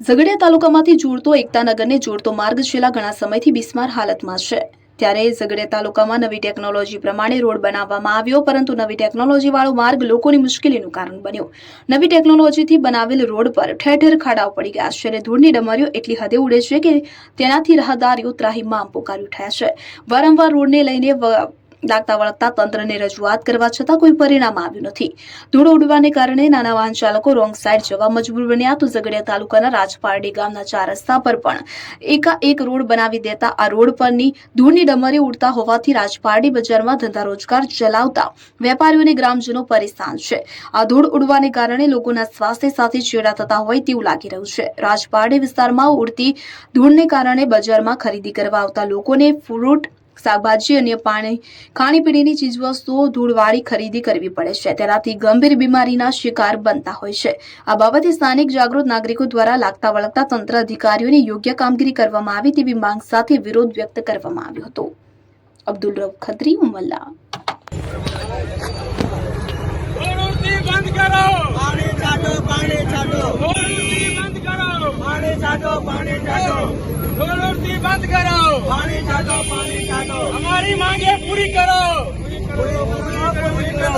ઝઘડિયા તાલુકામાંથી જોડતો એકતાનગરને જોડતો માર્ગ છેલ્લા ઘણા સમયથી બિસ્માર હાલતમાં છે। ત્યારે ઝઘડિયા તાલુકામાં નવી ટેકનોલોજી પ્રમાણે રોડ બનાવવામાં આવ્યો, પરંતુ નવી ટેકનોલોજીવાળો માર્ગ લોકોની મુશ્કેલીનું કારણ બન્યો। નવી ટેકનોલોજીથી બનાવેલ રોડ પર ઠેર ઠેર ખાડાઓ પડી ગયા છે અને ધૂળની ડમરીઓ એટલી હદે ઉડે છે કે તેનાથી રાહદારીઓ ત્રાહિમામ પોકારી ઉઠ્યા છે। વારંવાર રોડને લઈને લાગતા વળગતા તંત્રને રજૂઆત કરવા છતાં કોઈ પરિણામ આવ્યું નથી। ધૂળ ઉડવાને કારણે નાના વાહન ચાલકો રોંગ સાઈડ જવા મજબૂર બન્યા। તો ઝઘડિયા તાલુકાના રાજપારડી ગામના 4 રસ્તા પર પણ એકાએક રોડ બનાવી દેતા આ રોડ પરની ધૂળની ડમરી ઉડતા હોવાથી રાજપારડી બજારમાં ધંધા રોજગાર ચલાવતા વેપારીઓ અને ગ્રામજનો પરેશાન છે। આ ધૂળ ઉડવાને કારણે લોકોના સ્વાસ્થ્ય સાથે ચેડા થતા હોય તેવું લાગી રહ્યું છે। રાજપારડી વિસ્તારમાં ઉડતી ધૂળને કારણે બજારમાં ખરીદી કરવા આવતા લોકોને ફ્રૂટ, શાકભાજી અને ખાણીપીણીની ચીજવસ્તુઓ ધૂળવાળી ખરીદી કરવી પડે છે। તેનાથી ગંભીર બીમારીના શિકાર બનતા હોય છે। આ બાબતે સ્થાનિક જાગૃત નાગરિકો દ્વારા લાગતા વળગતા તંત્ર અધિકારીઓની યોગ્ય કામગીરી કરવામાં આવે તેવી માંગ સાથે વિરોધ વ્યક્ત કરવામાં આવ્યો હતો। અબ્દુલ રબ ખત્રી, ઉમલ્લા। બંધ કરો, પાણી છાંટો, પાણી છાંટો, બંધ કરો, પાણી છાંટો, પાણી છાંટો, રોડથી બંધ કરો, પાણી છાંટો, પાણી છાંટો, हमारी मांगे पूरी करो,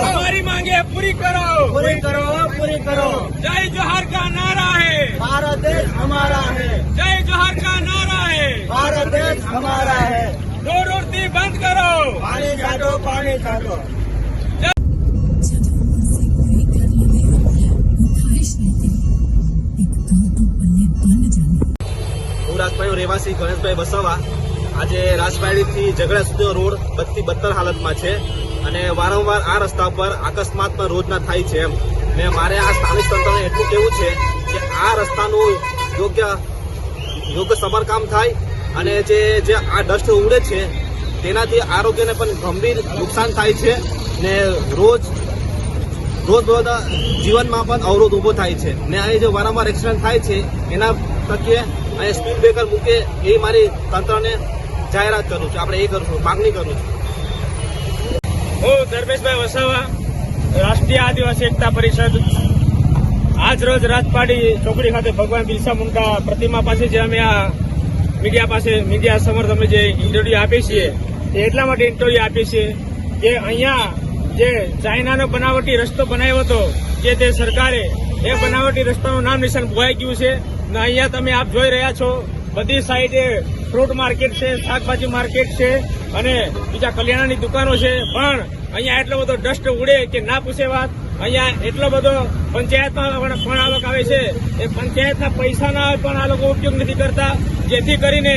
हमारी मांगे पूरी करो, पूरी करो, पूरी करो। जय जोहर का नारा है, भारत देश हमारा है, जय जोहर का नारा है, भारत देश हमारा है। रोडથી બંધ કરો, પાણી છાંટો, પાણી છાંટો। હું રાજપારડીનો રહેવાસી ગણેશભાઈ વસાવા આજે રાજપારડીથી ઝઘડિયા સુધીનો રોડ બદતર હાલતમાં છે અને વારંવાર આ રસ્તા પર અકસ્માત પણ રોજના થાય છે ને મારે આ સ્થાનિક તંત્રને એટલું કહેવું છે કે આ રસ્તાનું યોગ્ય સમારકામ થાય અને જે આ ડસ્ટ ઉડે છે તેનાથી આરોગ્યને પણ ગંભીર નુકસાન થાય છે ને રોજ જીવનમાં પણ અવરોધ ઉભો થાય છે ને અહીં જે વારંવાર એક્સિડન્ટ થાય છે એના તકે અહીં સ્પીડ બ્રેકર મૂકે એ મારી તંત્રને જાહેરાત કરું છું, આપણે એ કરું છું, માંગણી કરું છું। હું ધર્મેશભાઈ વસાવા, રાષ્ટ્રીય આદિવાસી એકતા પરિષદ। આજ રોજ રાજપારડી ચોકડી ખાતે ભગવાન બિરસા મુંડા પ્રતિમા પાસે જે અમે આ મીડિયા સમર્થ અમે જે ઇન્ટરવ્યુ આપીએ છીએ એ એટલા માટે ઇન્ટરવ્યુ આપીએ છીએ કે અહીંયા જે ચાઇનાનો બનાવટી રસ્તો બનાવ્યો હતો કે તે સરકારે એ બનાવટી રસ્તાનું નામ નિશાન ભોવાઈ ગયું છે ને અહીંયા તમે આપ જોઈ રહ્યા છો બધી સાઈડે ફ્રૂટ માર્કેટ છે, શાકભાજી માર્કેટ છે અને બીજા કલ્યાણની દુકાનો છે, પણ અહીંયા એટલો બધો ડસ્ટ ઉડે કે ના પૂછે વાત। અહીંયા એટલો બધો પંચાયતમાં પણ આવક આવે છે, એ પંચાયતના પૈસાના પણ આ લોકો ઉપયોગ નથી કરતા, જેથી કરીને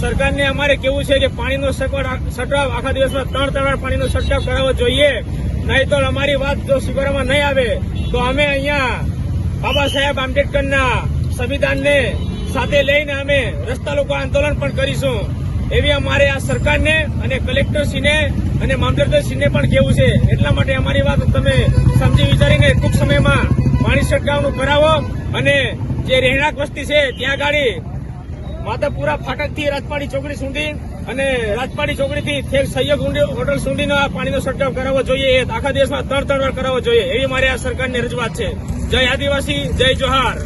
સરકારને અમારે કેવું છે કે પાણીનો છંટકાવ આખા દિવસમાં 3 વાર પાણીનો છંટકાવ કરાવવો જોઈએ, નહીં તો અમારી વાત જો સ્વીકારવામાં નહીં આવે તો અમે અહીંયા બાબા સાહેબ આંબેડકરના સંવિધાનને સાથે લઈને અમે રસ્તા લોકો આંદોલન પણ કરીશું, એવી અમારે આ સરકારને અને કલેક્ટરશ્રીને અને મામલતદારશ્રીને પણ કહેવું છે। એટલા માટે અમારી વાત તમે સમજી વિચારીને ટૂંક સમયમાં પાણી છંટકાવનું કરાવો અને જે રહેણાંક વસ્તી છે ત્યાં ગાડી માતાપુરા ફાટકથી રાજપારડી ચોકડી સુધી અને રાજપારડી ચોકડીથી ઠેક સહયોગ હોટલ સુધીનો આ પાણીનો છંટકાવ કરાવવો જોઈએ, એ આખા દેશમાં 3 વાર કરાવવો જોઈએ, એવી મારી આ સરકારની રજૂઆત છે। જય આદિવાસી, જય જોહાર।